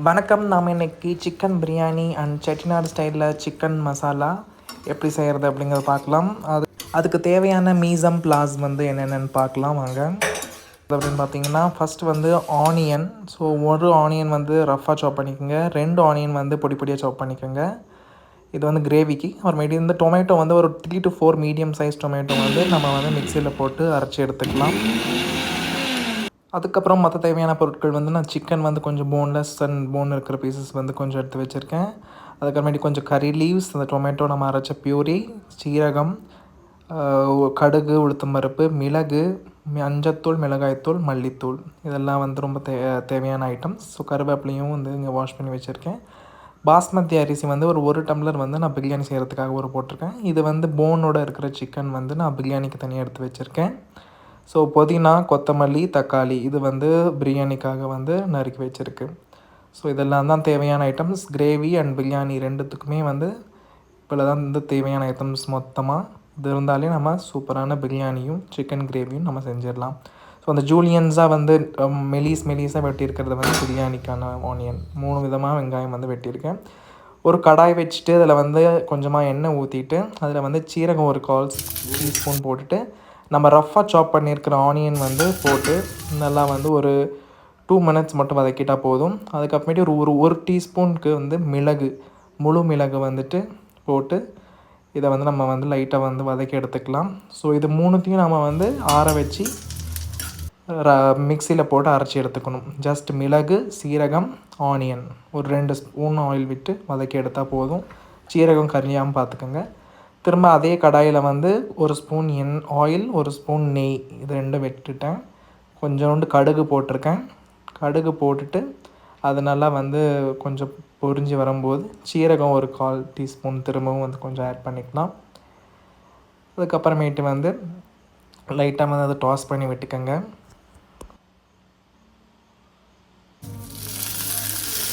வணக்கம். நாம் இன்றைக்கி சிக்கன் பிரியாணி அண்ட் செட்டிநாடு ஸ்டைலில் சிக்கன் மசாலா எப்படி செய்கிறது அப்படிங்கிறத பார்க்கலாம். அதுக்கு தேவையான மீசம் பிளாஸ் என்னென்னு பார்க்கலாம் வாங்க. அப்படின்னு பார்த்தீங்கன்னா ஃபஸ்ட்டு ஆனியன். ஸோ ஒரு ஆனியன் ரஃப்பாக சாப் பண்ணிக்கோங்க. 2 ஆனியன் பொடி பொடியாக சாப் பண்ணிக்கோங்க. இது கிரேவிக்கு. அப்புறமேட்டு இந்த டொமேட்டோ ஒரு 3 to 4 மீடியம் சைஸ் டொமேட்டோ நம்ம மிக்சியில் போட்டு அரைச்சி எடுத்துக்கலாம். அதுக்கப்புறம் மற்ற தேவையான பொருட்கள் நான் சிக்கன் கொஞ்சம் போன்லெஸ் அண்ட் போன் இருக்கிற பீசஸ் கொஞ்சம் எடுத்து வச்சுருக்கேன். அதுக்கப்புறமேட்டு கொஞ்சம் கறி லீவ்ஸ், அந்த டொமேட்டோ நம்ம அரைச்ச பியூரி, சீரகம், கடுகு, உளுத்தம்பருப்பு, மிளகு, மஞ்சத்தூள், மிளகாய்த்தூள், மல்லித்தூள், இதெல்லாம் ரொம்ப தேவையான ஐட்டம்ஸ். ஸோ கருவேப்பிலையும் இங்கே வாஷ் பண்ணி வச்சுருக்கேன். பாஸ்மதி அரிசி ஒரு டம்ளர் நான் பிரியாணி செய்கிறதுக்காக போட்டிருக்கேன். இது போனோடு இருக்கிற சிக்கன் நான் பிரியாணிக்கு தனியாக எடுத்து வச்சுருக்கேன். ஸோ புதினா, கொத்தமல்லி, தக்காளி இது பிரியாணிக்காக நறுக்கி வச்சுருக்கு. ஸோ இதெல்லாம் தான் தேவையான ஐட்டம்ஸ். கிரேவி அண்ட் பிரியாணி ரெண்டுத்துக்குமே இவ்வளோ தான் தேவையான ஐட்டம்ஸ் மொத்தமாக. இது இருந்தாலே நம்ம சூப்பரான பிரியாணியும் சிக்கன் கிரேவியும் நம்ம செஞ்சிடலாம். ஸோ அந்த ஜூலியன்ஸாக மெலிஸாக வெட்டியிருக்கிறது பிரியாணிக்கான ஆனியன். 3 விதமாக வெங்காயம் வெட்டியிருக்கேன். ஒரு கடாய் வச்சுட்டு அதில் கொஞ்சமாக எண்ணெய் ஊற்றிட்டு அதில் சீரகம் ஒரு 1/4 டீஸ்பூன் போட்டுட்டு நம்ம ரஃப்பாக சாப் பண்ணியிருக்கிற ஆனியன் போட்டு நல்லா ஒரு 2 minutes மட்டும் வதக்கிட்டால் போதும். அதுக்கப்புறமேட்டு ஒரு டீஸ்பூனுக்கு மிளகு, முழு மிளகு போட்டு இதை நம்ம லைட்டாக வதக்கி எடுத்துக்கலாம். ஸோ இது 3த்தையும் நம்ம ஆற வச்சு மிக்சியில் போட்டு அரைச்சி எடுத்துக்கணும். ஜஸ்ட் மிளகு, சீரகம், ஆனியன் ஒரு 2 ஸ்பூன் ஆயில் விட்டு வதக்கி எடுத்தால் போதும். சீரகம் கரியாமல் பார்த்துக்கோங்க. திரும்ப அதே கடாயில் 1 ஸ்பூன் ஆயில், 1 ஸ்பூன் நெய், இது 2 விட்டுட்டேன். கொஞ்சோண்டு கடுகு போட்டிருக்கேன். கடுகு போட்டுட்டு அது நல்லா கொஞ்சம் பொரிஞ்சு வரும்போது சீரகம் ஒரு 1/4 டீஸ்பூன் திரும்பவும் கொஞ்சம் ஆட் பண்ணிக்கலாம். அதுக்கப்புறமேட்டு லைட்டாக அதை டாஸ் பண்ணி விட்டுக்கோங்க.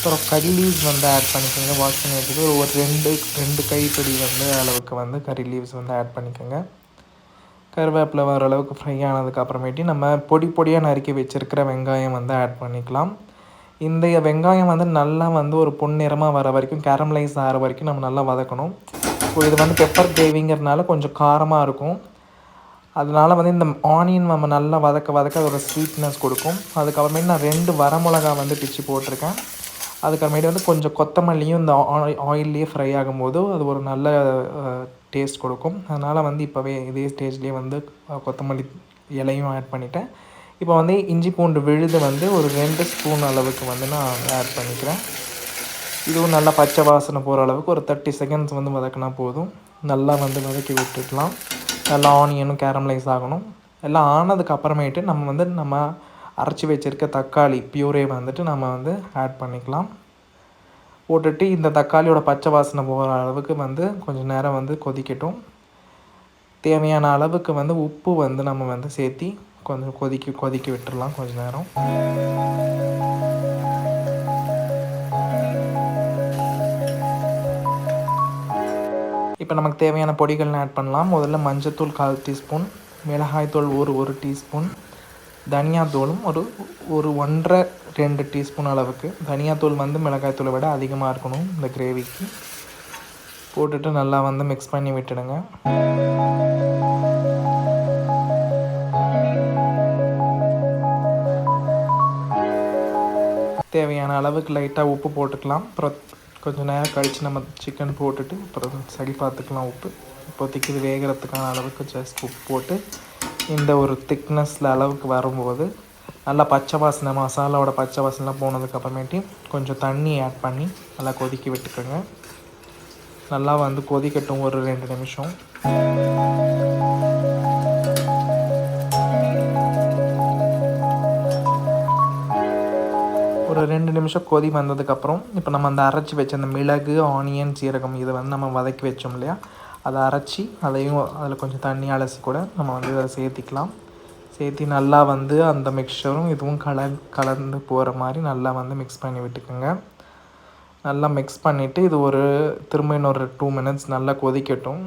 அப்புறம் கறி லீவ்ஸ் ஆட் பண்ணிக்கோங்க. வாஷ் பண்ணி வச்சுட்டு ஒரு 2 கைப்பிடி அளவுக்கு கறி லீவ்ஸ் ஆட் பண்ணிக்கோங்க. கருவேப்பிலை வர அளவுக்கு ஃப்ரை ஆனதுக்கப்புறமேட்டு நம்ம பொடியாக நறுக்கி வச்சுருக்கிற வெங்காயம் ஆட் பண்ணிக்கலாம். இந்த வெங்காயம் நல்லா ஒரு பொன்னிறமாக வர வரைக்கும், கேரமலைஸ் ஆகிற வரைக்கும் நம்ம நல்லா வதக்கணும். ஸோ இது பெப்பர் கிரேவிங்கிறதுனால கொஞ்சம் காரமாக இருக்கும். அதனால் இந்த ஆனியன் நம்ம நல்லா வதக்க அதோட ஸ்வீட்னஸ் கொடுக்கும். அதுக்கப்புறமேட்டு நான் 2 வரமிளகா பிச்சு போட்டிருக்கேன். அதுக்கப்புறமேட்டு கொஞ்சம் கொத்தமல்லியும் இந்த ஆயில்லையே ஃப்ரை ஆகும்போது அது ஒரு நல்ல டேஸ்ட் கொடுக்கும். அதனால் இப்போவே இதே ஸ்டேஜ்லேயே கொத்தமல்லி இலையும் ஆட் பண்ணிவிட்டேன். இப்போ இஞ்சி பூண்டு விழுது ஒரு 2 ஸ்பூன் அளவுக்கு நான் ஆட் பண்ணிக்கிறேன். இதுவும் நல்லா பச்சை வாசனை போகிற அளவுக்கு ஒரு 30 செகண்ட்ஸ் வதக்கினா போதும். நல்லா வதக்கி விட்டுக்கலாம். நல்லா ஆனியனும் கேரமலைஸ் ஆகணும். எல்லாம் ஆனதுக்கு அப்புறமேட்டு நம்ம அரைச்சி வச்சுருக்க தக்காளி பியூரே நம்ம ஆட் பண்ணிக்கலாம். போட்டுட்டு இந்த தக்காளியோட பச்சை வாசனை போகிற அளவுக்கு கொஞ்சம் நேரம் கொதிக்கட்டும். தேவையான அளவுக்கு உப்பு நம்ம சேர்த்தி கொஞ்சம் கொதிக்க விட்டுடலாம் கொஞ்சம் நேரம். இப்போ நமக்கு தேவையான பொடிகள் ஆட் பண்ணலாம். முதல்ல மஞ்சத்தூள் 1/4 டீஸ்பூன், மிளகாய்த்தூள் ஒரு டீஸ்பூன், தனியாத்தூளும் ஒரு 1.5-2 டீஸ்பூன் அளவுக்கு. தனியாத்தூள் மிளகாய்த்தூளை விட அதிகமாக இருக்கணும் இந்த கிரேவிக்கு. போட்டுட்டு நல்லா மிக்ஸ் பண்ணி விட்டுடுங்க. தேவையான அளவுக்கு லைட்டாக உப்பு போட்டுக்கலாம். அப்புறம் கொஞ்சம் நேரம் கழித்து நம்ம சிக்கன் போட்டுட்டு அப்புறம் சரி பார்த்துக்கலாம் உப்பு. இப்போதைக்கு இது வேகிறதுக்கான அளவுக்கு ஜஸ்ட் உப்பு போட்டு இந்த ஒரு திக்னஸில் அளவுக்கு வரும்போது நல்லா பச்சை வாசனை, மசாலாவோட பச்சை வாசனைலாம் போனதுக்கப்புறமேட்டு கொஞ்சம் தண்ணி ஆட் பண்ணி நல்லா கொதிக்க விட்டுக்கோங்க. நல்லா கொதிக்கட்டும் ஒரு 2 நிமிஷம். ஒரு 2 நிமிஷம் கொதி வந்ததுக்கப்புறம் இப்போ நம்ம அந்த அரைச்சி வச்ச அந்த மிளகு, ஆனியன், சீரகம் இதை நம்ம வதக்கி வச்சோம் இல்லையா, அதை அரைச்சி அதையும் அதில் கொஞ்சம் தண்ணி அலசி கூட நம்ம இதை சேர்த்திக்கலாம். சேர்த்தி நல்லா அந்த மிக்சரும் இதுவும் கலந்து போகிற மாதிரி நல்லா மிக்ஸ் பண்ணி விட்டுக்கோங்க. நல்லா மிக்ஸ் பண்ணிவிட்டு இது திரும்ப இன்னொரு 2 minutes நல்லா கொதிக்கட்டும்.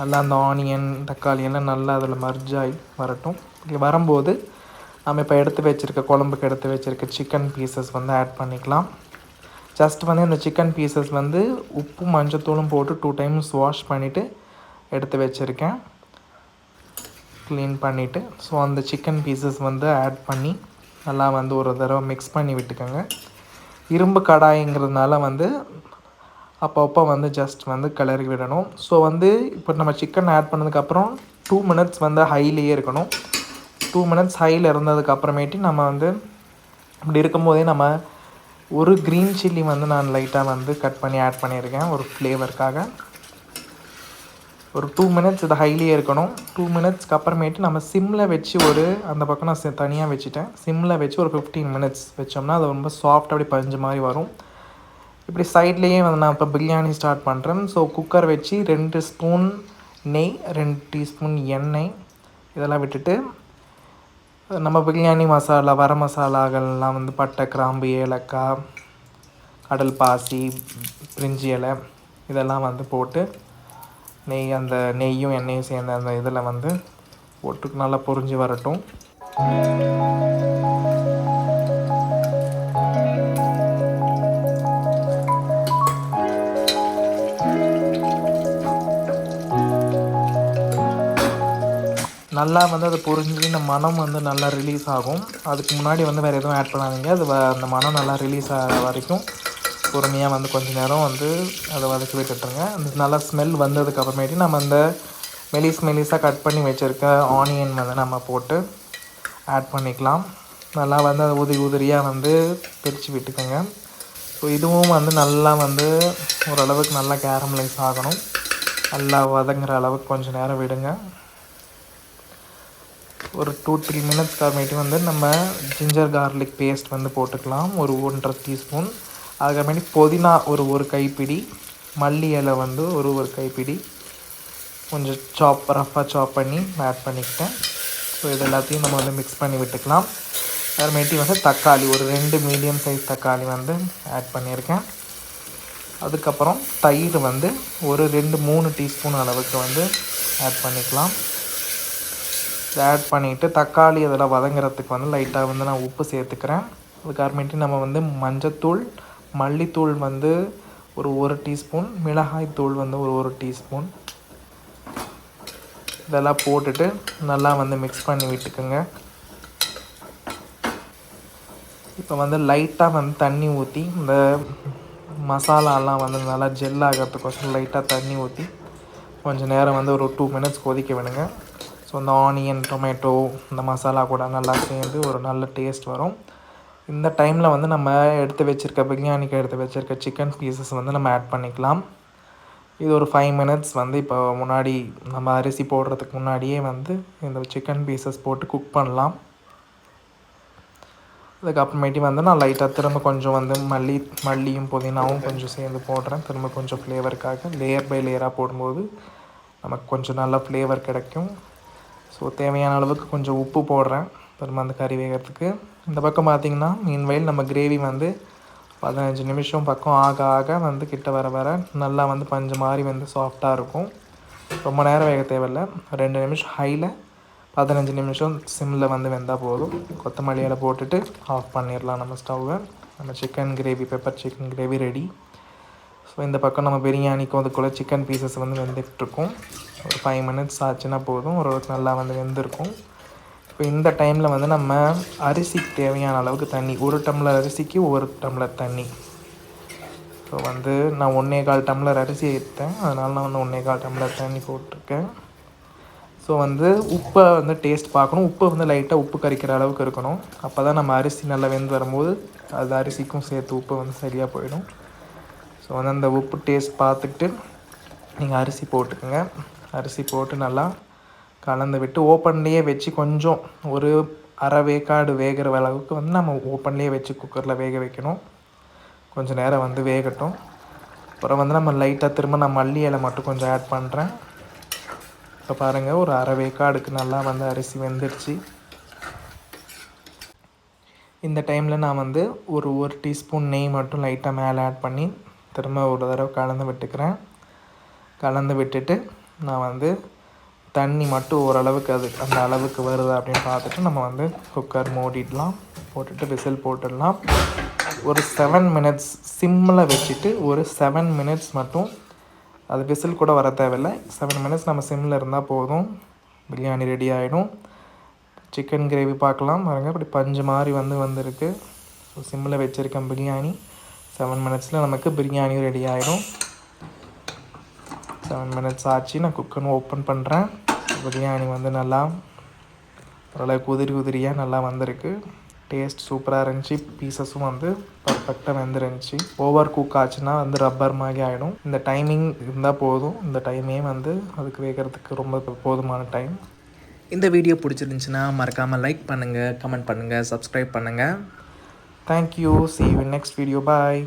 நல்லா அந்த ஆனியன், தக்காளி எல்லாம் நல்லா அதில் மர்ஜ் ஆகி வரட்டும். வரும்போது நம்ம இப்போ எடுத்து வச்சுருக்க குழம்புக்கு எடுத்து வச்சுருக்க சிக்கன் பீசஸ் வந்து ஆட் பண்ணிக்கலாம். ஜஸ்ட் வந்து இந்த சிக்கன் பீசஸ் வந்து உப்பு மஞ்சத்தூளும் போட்டு 2 டைம்ஸ் வாஷ் பண்ணிவிட்டு எடுத்து வச்சுருக்கேன், க்ளீன் பண்ணிவிட்டு. ஸோ அந்த சிக்கன் பீசஸ் வந்து ஆட் பண்ணி நல்லா வந்து ஒரு தடவை மிக்ஸ் பண்ணி விட்டுக்கோங்க. இரும்பு கடாய்ங்கிறதுனால வந்து அப்பப்போ வந்து ஜஸ்ட் வந்து கிளறி விடணும். ஸோ வந்து இப்போ நம்ம சிக்கன் ஆட் பண்ணதுக்கப்புறம் 2 மினிட்ஸ் வந்து ஹைலேயே இருக்கணும். 2 மினிட்ஸ் ஹையில் இருந்ததுக்கப்புறமேட்டு நம்ம வந்து இப்படி இருக்கும்போதே நம்ம ஒரு க்ரீன் சில்லி வந்து நான் லைட்டாக வந்து கட் பண்ணி ஆட் பண்ணியிருக்கேன் ஒரு ஃப்ளேவருக்காக. ஒரு 2 மினிட்ஸ் இது ஹைலியே இருக்கணும். 2 மினிட்ஸ்க்கு அப்புறமேட்டு நம்ம சிம்மில் வச்சு அந்த பக்கம் நான் தனியாக வச்சுட்டேன். சிம்மில் வச்சு ஒரு 15 மினிட்ஸ் வச்சோம்னா அது ரொம்ப சாஃப்டாக அப்படி பஞ்சு மாதிரி வரும். இப்படி சைட்லேயே வந்து நான் இப்போ பிரியாணி ஸ்டார்ட் பண்ணுறேன். ஸோ குக்கர் வச்சு 2 ஸ்பூன் நெய், 2 டீஸ்பூன் எண்ணெய் இதெல்லாம் விட்டுட்டு நம்ம பிரியாணி மசாலா வர மசாலாக்கள்லாம் வந்து பட்டை, கிராம்பு, ஏலக்காய், கடல் பாசி, பிரிஞ்சி இலை இதெல்லாம் வந்து போட்டு அந்த நெய்யும் எண்ணெயும் சேர்ந்த அந்த இதில் வந்து போட்டு நல்லா பொரிஞ்சு வரட்டும். நல்லா வந்து அது பொரிஞ்சு இந்த மனம் வந்து நல்லா ரிலீஸ் ஆகும். அதுக்கு முன்னாடி வந்து வேறு எதுவும் ஆட் பண்ணாதீங்க. அது அந்த மனம் நல்லா ரிலீஸ் ஆகிற வரைக்கும் பொறுமையாக வந்து கொஞ்சம் நேரம் வந்து அதை வதக்கி விட்டுட்டுருங்க. அந்த நல்லா ஸ்மெல் வந்ததுக்கு அப்புறமேட்டு நம்ம அந்த மெலிஸாக கட் பண்ணி வச்சுருக்க ஆனியன் வந்து நம்ம போட்டு ஆட் பண்ணிக்கலாம். நல்லா வந்து அதை உதிரியாக வந்து பிரித்து விட்டுக்கோங்க. ஸோ இதுவும் வந்து நல்லா வந்து ஓரளவுக்கு நல்லா கேரமலைஸ் ஆகணும். நல்லா வதங்குற அளவுக்கு கொஞ்சம் நேரம் விடுங்க. ஒரு 2-3 மினிட்ஸ்க்கு அப்புறமேட்டு வந்து நம்ம ஜிஞ்சர் கார்லிக் பேஸ்ட் வந்து போட்டுக்கலாம், ஒரு 1.5 டீஸ்பூன். அதுக்கப்புறமேட்டு புதினா ஒரு கைப்பிடி, மல்லி இலை வந்து ஒரு கைப்பிடி கொஞ்சம் ரஃப்பாக சாப் பண்ணி ஆட் பண்ணிக்கிட்டேன். ஸோ இது எல்லாத்தையும் நம்ம வந்து மிக்ஸ் பண்ணி விட்டுக்கலாம். அப்புறமேட்டு வந்து தக்காளி ஒரு 2 மீடியம் சைஸ் தக்காளி வந்து ஆட் பண்ணியிருக்கேன். அதுக்கப்புறம் தயிர் வந்து ஒரு 2-3 டீஸ்பூன் அளவுக்கு வந்து ஆட் பண்ணிக்கலாம். இதை ஆட் பண்ணிவிட்டு தக்காளி அதெல்லாம் வதங்குறதுக்கு வந்து லைட்டாக வந்து நான் உப்பு சேர்த்துக்கிறேன். அதுக்கப்புறமேட்டு நம்ம வந்து மஞ்சத்தூள், மல்லித்தூள் வந்து ஒரு டீஸ்பூன், மிளகாய் தூள் வந்து ஒரு டீஸ்பூன் இதெல்லாம் போட்டுட்டு நல்லா வந்து மிக்ஸ் பண்ணி விட்டுக்குங்க. இப்போ வந்து லைட்டாக வந்து தண்ணி ஊற்றி இந்த மசாலாலாம் வந்து நல்லா ஜெல் ஆகிறதுக்கோசரம் லைட்டாக தண்ணி ஊற்றி கொஞ்சம் நேரம் வந்து ஒரு 2 மினிட்ஸ் கொதிக்க விடுங்க. ஸோ இந்த ஆனியன், டொமேட்டோ, இந்த மசாலா கூட நல்லா சேர்ந்து ஒரு நல்ல டேஸ்ட் வரும். இந்த டைமில் வந்து நம்ம பிரியாணிக்கு எடுத்து வச்சுருக்க சிக்கன் பீசஸ் வந்து நம்ம ஆட் பண்ணிக்கலாம். இது ஒரு 5 மினிட்ஸ் வந்து இப்போ முன்னாடி நம்ம அரிசி போடுறதுக்கு முன்னாடியே வந்து இந்த சிக்கன் பீசஸ் போட்டு குக் பண்ணலாம். அதுக்கப்புறமேட்டு வந்து நான் லைட்டாக திரும்ப கொஞ்சம் வந்து மல்லியும் புதினாவும் கொஞ்சம் சேர்ந்து போடுறேன். திரும்ப கொஞ்சம் ஃப்ளேவருக்காக லேயர் பை லேயராக போடும்போது நமக்கு கொஞ்சம் நல்ல ஃப்ளேவர் கிடைக்கும். ஸோ தேவையான அளவுக்கு கொஞ்சம் உப்பு போடுறேன் திரும்ப அந்த கறி வேகிறதுக்கு. இந்த பக்கம் பார்த்திங்கன்னா மீன்வெயில் நம்ம கிரேவி வந்து 15 நிமிஷம் பக்கம் ஆக வந்து கிட்ட வர நல்லா வந்து பஞ்சு மாதிரி வந்து சாஃப்டாக இருக்கும். ரொம்ப நேரம் வேக தேவையில்லை. 2 நிமிஷம் ஹையில், 15 நிமிஷம் சிம்மில் வந்து வெந்தால் போதும். கொத்தமல்லி இலை போட்டுட்டு ஆஃப் பண்ணிடலாம் நம்ம ஸ்டவ்வை. நம்ம chicken gravy, pepper chicken gravy ready. So இந்த பக்கம் நம்ம பிரியாணிக்கும் அதுக்குள்ளே சிக்கன் பீசஸ் வந்து வெந்துட்டுருக்கும். ஒரு 5 மினிட்ஸ் ஆச்சுன்னா போதும், ஓரளவுக்கு நல்லா வந்து வெந்திருக்கும். இப்போ இந்த டைமில் வந்து நம்ம அரிசிக்கு தேவையான அளவுக்கு தண்ணி, 1 டம்ளர் அரிசிக்கு 1 டம்ளர் தண்ணி. ஸோ வந்து நான் 1.25 டம்ளர் அரிசி எடுத்தேன், அதனால் நான் வந்து 1.25 டம்ளர் தண்ணி போட்டிருக்கேன். ஸோ வந்து உப்பை வந்து டேஸ்ட் பார்க்கணும். உப்பு வந்து லைட்டாக உப்பு கரிக்கிற அளவுக்கு இருக்கணும். அப்போ தான் நம்ம அரிசி நல்லா வெந்து வரும்போது அது அரிசிக்கும் சேர்த்து உப்பு வந்து சரியாக போயிடும். ஸோ வந்து அந்த உப்பு டேஸ்ட் பார்த்துக்கிட்டு நீங்கள் அரிசி போட்டுக்கோங்க. அரிசி போட்டு நல்லா கலந்து விட்டு ஓப்பன்லேயே வச்சு கொஞ்சம் ஒரு அரை வேக்காடு வேகிற அளவுக்கு வந்து நம்ம ஓப்பன்லேயே வச்சு குக்கரில் வேக வைக்கணும். கொஞ்சம் நேரம் வந்து வேகட்டும். அப்புறம் வந்து நம்ம லைட்டாக திரும்ப நான் மல்லி இலை மட்டும் கொஞ்சம் ஆட் பண்ணுறேன். இப்போ பாருங்கள், ஒரு அரை வேக்காடுக்கு நல்லா வந்து அரிசி வெந்துடுச்சு. இந்த டைமில் நான் வந்து ஒரு டீஸ்பூன் நெய் மட்டும் லைட்டாக மேலே ஆட் பண்ணி திரும்ப ஒரு தடவை கலந்து விட்டுக்கிறேன். கலந்து விட்டுட்டு நான் வந்து தண்ணி மட்டும் ஓரளவுக்கு அது அந்த அளவுக்கு வருதா அப்படின்னு பார்த்துட்டு நம்ம வந்து குக்கர் மூடிடலாம். போட்டுட்டு விசில் போட்டுடலாம். ஒரு 7 மினிட்ஸ் சிம்மில் வச்சுட்டு ஒரு 7 மினிட்ஸ் மட்டும், அது விசில் கூட வர தேவையில்லை, 7 மினிட்ஸ் நம்ம சிம்மில் இருந்தால் போதும். பிரியாணி ரெடி ஆகிடும். சிக்கன் கிரேவி பார்க்கலாம் பாருங்கள், இப்படி பஞ்சு மாதிரி வந்திருக்கு. ஸோ சிம்மில் வச்சுருக்கேன் பிரியாணி. 7 மினிட்ஸில் நமக்கு பிரியாணியும் ரெடி ஆகிடும். 7 மினிட்ஸ் ஆச்சு. நான் குக்கர் ஓப்பன் பண்ணுறேன். பிரியாணி வந்து நல்லா ஓரளவுக்கு உதிரியாக நல்லா வந்திருக்கு. டேஸ்ட் சூப்பராக இருந்துச்சு. பீசஸும் வந்து பர்ஃபெக்டாக வெந்துருந்துச்சு. ஓவர் குக் ஆச்சுன்னா வந்து ரப்பர் மாதிரி ஆகிடும். இந்த டைமிங் இருந்தால் போதும். இந்த டைமே வந்து அதுக்கு வேகிறதுக்கு ரொம்ப போதுமான டைம். இந்த வீடியோ பிடிச்சிருந்துச்சுன்னா மறக்காமல் லைக் பண்ணுங்கள், கமெண்ட் பண்ணுங்கள், சப்ஸ்கிரைப் பண்ணுங்கள். Thank you. See you in next video. Bye.